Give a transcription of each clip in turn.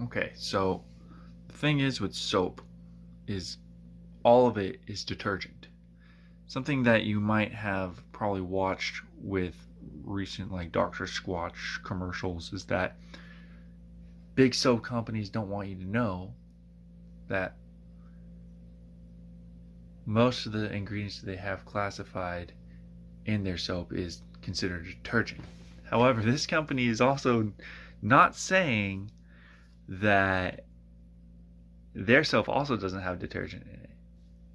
Okay, so the thing is with soap is all of it is detergent. Something that you might have probably watched with recent like Dr Squatch commercials is that big soap companies don't want you to know that most of the ingredients that they have classified in their soap is considered detergent. However, this company is also not saying that their soap also doesn't have detergent in it,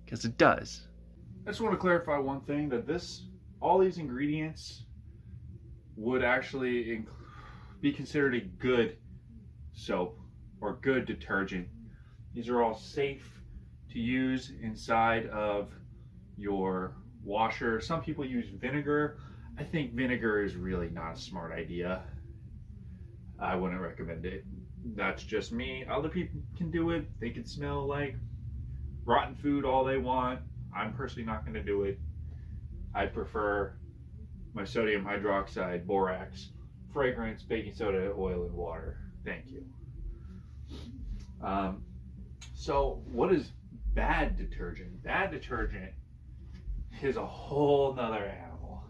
because it does. I just want to clarify one thing, that all these ingredients would actually be considered a good soap or good detergent. These are all safe to use inside of your washer. Some people use vinegar. I think vinegar is really not a smart idea. I wouldn't recommend it. That's just me. Other people can do it. They can smell like rotten food all they want. I'm personally not going to do it. I prefer my sodium hydroxide, borax, fragrance, baking soda, oil, and water. Thank you. So what is bad detergent? Bad detergent is a whole nother animal.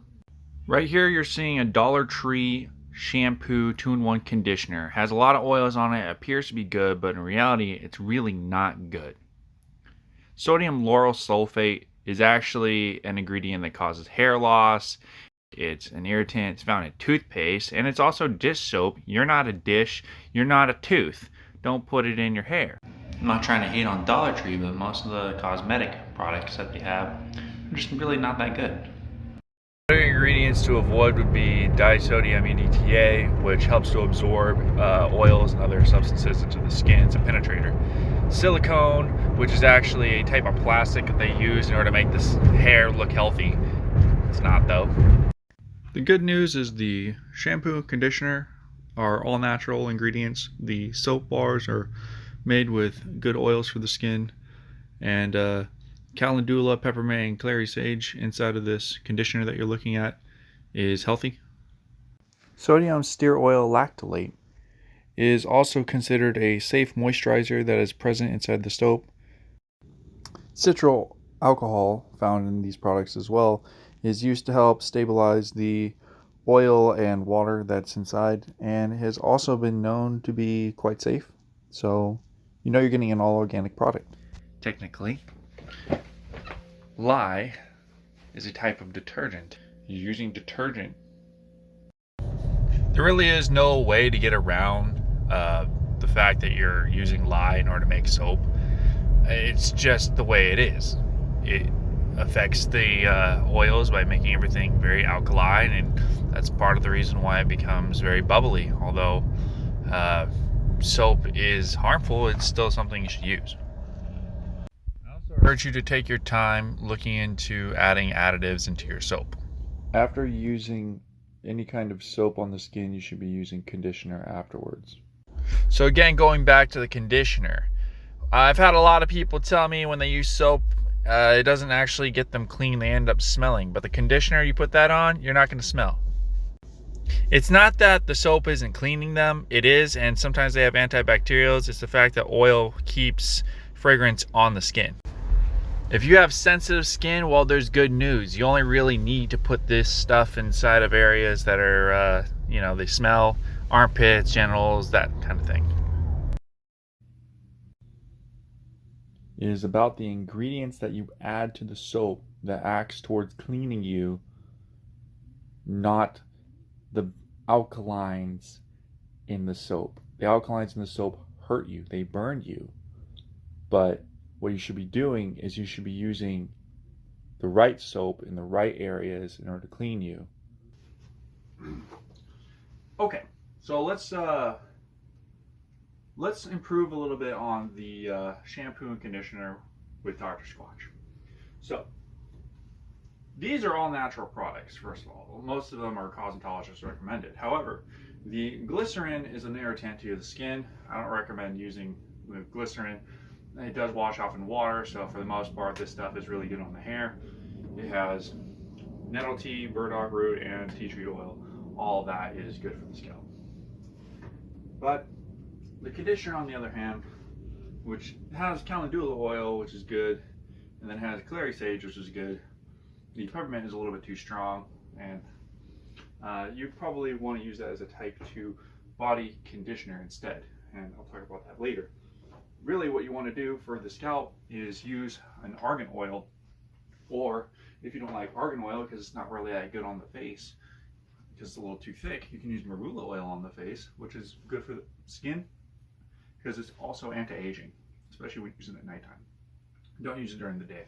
Right here you're seeing a Dollar Tree shampoo 2-in-1 conditioner. Has a lot of oils on it. It appears to be good, but in reality it's really not good. Sodium lauryl sulfate is actually an ingredient that causes hair loss. It's an irritant. It's found in toothpaste, and it's also dish soap. You're not a dish. You're not a tooth. Don't put it in your hair. I'm not trying to hate on Dollar Tree, but most of the cosmetic products that they have are just really not that good. Other ingredients to avoid would be disodium EDTA, which helps to absorb oils and other substances into the skin. It's a penetrator. Silicone, which is actually a type of plastic that they use in order to make this hair look healthy. It's not though. The good news is the shampoo and conditioner are all natural ingredients. The soap bars are made with good oils for the skin, and calendula, peppermint, and clary sage inside of this conditioner that you're looking at is healthy. Sodium stear oil lactylate is also considered a safe moisturizer that is present inside the soap. Citral alcohol, found in these products as well, is used to help stabilize the oil and water that's inside, and has also been known to be quite safe. So you know you're getting an all organic product. Technically, lye is a type of detergent. You're using detergent. There really is no way to get around the fact that you're using lye in order to make soap. It's just the way it is. It affects the oils by making everything very alkaline, and that's part of the reason why it becomes very bubbly. Although soap is harmful, it's still something you should use. I also urge you to take your time looking into adding additives into your soap. After using any kind of soap on the skin, you should be using conditioner afterwards. So again, going back to the conditioner, I've had a lot of people tell me when they use soap, it doesn't actually get them clean. They end up smelling. But the conditioner, you put that on, you're not going to smell. It's not that the soap isn't cleaning them. It is, and sometimes they have antibacterials. It's the fact that oil keeps fragrance on the skin. If you have sensitive skin, well, there's good news. You only really need to put this stuff inside of areas that are, they smell, armpits, genitals, that kind of thing. It is about the ingredients that you add to the soap that acts towards cleaning you, not the alkalines in the soap. The alkalines in the soap hurt you, they burn you. But what you should be doing is you should be using the right soap in the right areas in order to clean you. Okay, so let's improve a little bit on the shampoo and conditioner with Dr. Squatch. So these are all natural products, first of all. Most of them are cosmetologist recommended. However, the glycerin is an irritant to the skin. I don't recommend using the glycerin. It does wash off in water, so for the most part, this stuff is really good on the hair. It has nettle tea, burdock root, and tea tree oil. All of that is good for the scalp. But The conditioner, on the other hand, which has calendula oil, which is good, and then has clary sage, which is good. The peppermint is a little bit too strong, and you probably want to use that as a type 2 body conditioner instead, and I'll talk about that later. Really what you want to do for the scalp is use an argan oil, or if you don't like argan oil because it's not really that good on the face because it's a little too thick, you can use marula oil on the face, which is good for the skin because it's also anti-aging, especially when using it at nighttime. Don't use it during the day,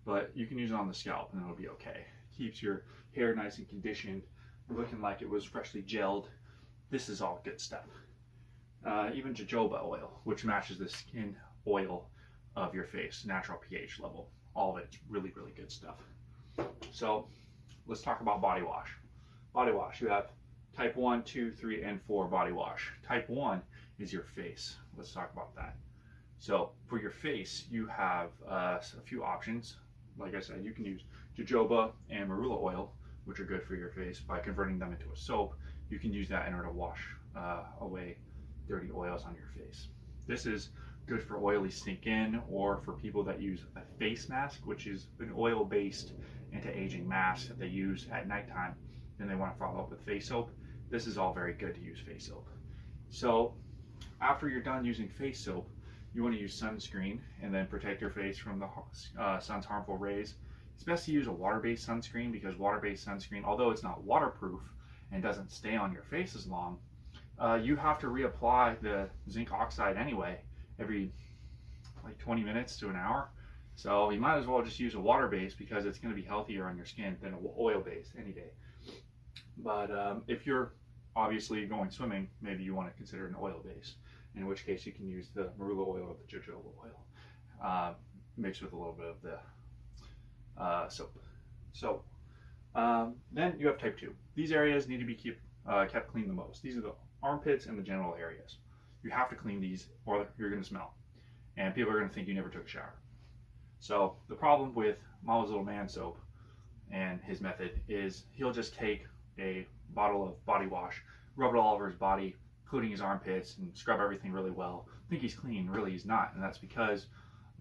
but you can use it on the scalp and it'll be okay. Keeps your hair nice and conditioned, looking like it was freshly gelled. This is all good stuff. Even jojoba oil, which matches the skin oil of your face, natural pH level. All of it's really, really good stuff. So let's talk about body wash. Body wash, you have type 1, 2, 3, and 4 body wash. Type 1 is your face. Let's talk about that. So for your face, you have a few options. Like I said, you can use jojoba and marula oil, which are good for your face. By converting them into a soap, you can use that in order to wash away dirty oils on your face. This is good for oily skin, or for people that use a face mask, which is an oil-based anti-aging mask that they use at nighttime, and they want to follow up with face soap. This is all very good to use face soap. So after you're done using face soap, you want to use sunscreen and then protect your face from the sun's harmful rays. It's best to use a water-based sunscreen because water-based sunscreen, although it's not waterproof and doesn't stay on your face as long, you have to reapply the zinc oxide anyway every like 20 minutes to an hour. So you might as well just use a water-based because it's going to be healthier on your skin than an oil-based any day. But if you're obviously going swimming, maybe you want to consider an oil-based, in which case you can use the marula oil or the jojoba oil mixed with a little bit of the soap. So then you have type 2. These areas need to be kept clean the most. These are the armpits and the genital areas. You have to clean these or you're going to smell. And people are going to think you never took a shower. So the problem with Mama's Little Man soap and his method is he'll just take a bottle of body wash, rub it all over his body, including his armpits, and scrub everything really well. Think he's clean, really he's not. And that's because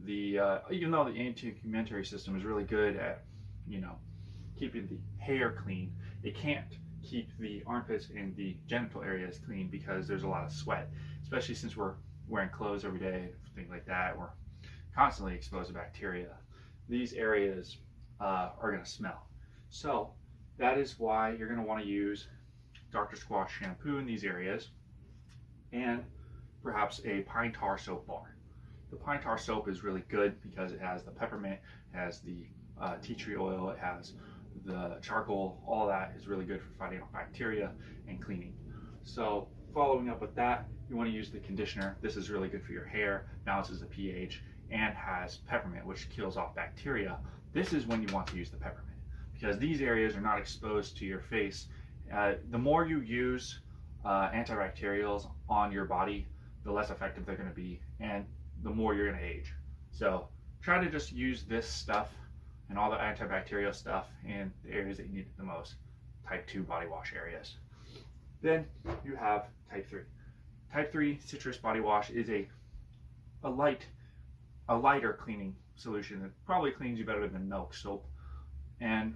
even though the anti-pigmentary system is really good at, keeping the hair clean, it can't keep the armpits and the genital areas clean because there's a lot of sweat, especially since we're wearing clothes every day, things like that. We're constantly exposed to bacteria. These areas are going to smell. So that is why you're going to want to use Dr Squatch shampoo in these areas, and perhaps a pine tar soap bar. The pine tar soap is really good because it has the peppermint, it has the tea tree oil, it has the charcoal. All that is really good for fighting off bacteria and cleaning. So following up with that, you want to use the conditioner. This is really good for your hair, balances the pH, and has peppermint, which kills off bacteria. This is when you want to use the peppermint because these areas are not exposed to your face. The more you use antibacterials on your body, the less effective they're going to be, and the more you're going to age. So try to just use this stuff and all the antibacterial stuff in the areas that you need it the most, type 2 body wash areas. Then you have type 3. Type 3 citrus body wash is a lighter cleaning solution that probably cleans you better than milk soap, and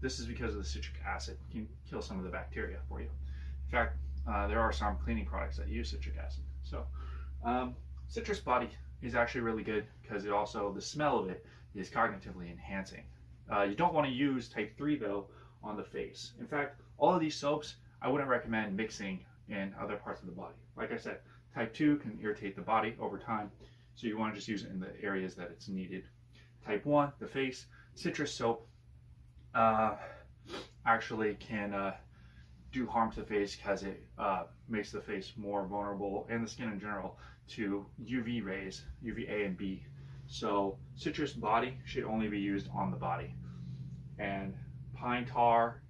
this is because of the citric acid. It can kill some of the bacteria for you. In fact, there are some cleaning products that use citric acid. So citrus body is actually really good because it also, the smell of it is cognitively enhancing. You don't want to use type 3 though on the face. In fact, all of these soaps I wouldn't recommend mixing in other parts of the body. Like I said, type 2 can irritate the body over time, so you want to just use it in the areas that it's needed. Type 1, the face, citrus soap actually can do harm to the face because it makes the face more vulnerable, and the skin in general, to UV rays, UVA and B. So citrus body should only be used on the body. And pine tar,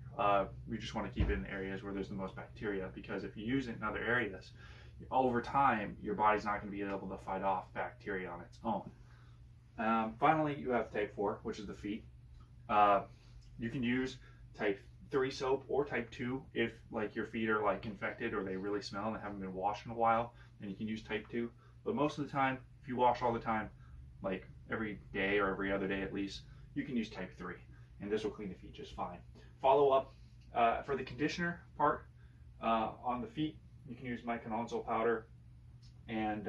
we just want to keep it in areas where there's the most bacteria, because if you use it in other areas, over time your body's not going to be able to fight off bacteria on its own. Finally, you have type 4, which is the feet. You can use type 3 soap or type 2 if like your feet are like infected or they really smell and they haven't been washed in a while. and you can use type 2. But most of the time, if you wash all the time, like every day or every other day at least, you can use type 3, and this will clean the feet just fine. Follow up for the conditioner part on the feet, you can use myconazole powder, and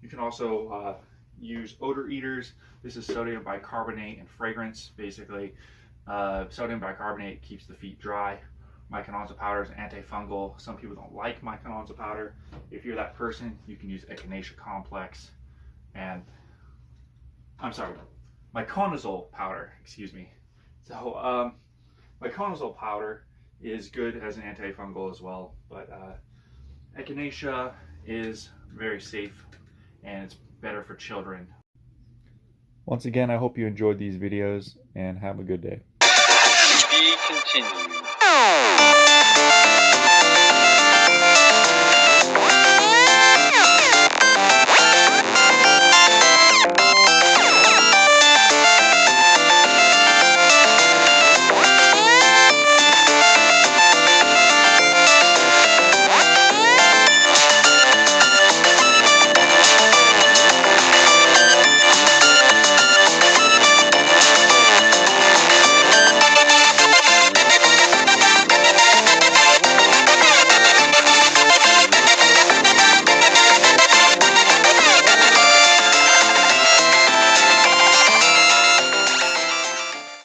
you can also use odor eaters. This is sodium bicarbonate and fragrance, basically. Sodium bicarbonate keeps the feet dry. Myconazole powder is antifungal. Some people don't like myconazole powder. If you're that person, you can use echinacea complex and myconazole powder, excuse me. So myconazole powder is good as an antifungal as well, but echinacea is very safe and it's better for children. Once again, I hope you enjoyed these videos and have a good day. To be continued.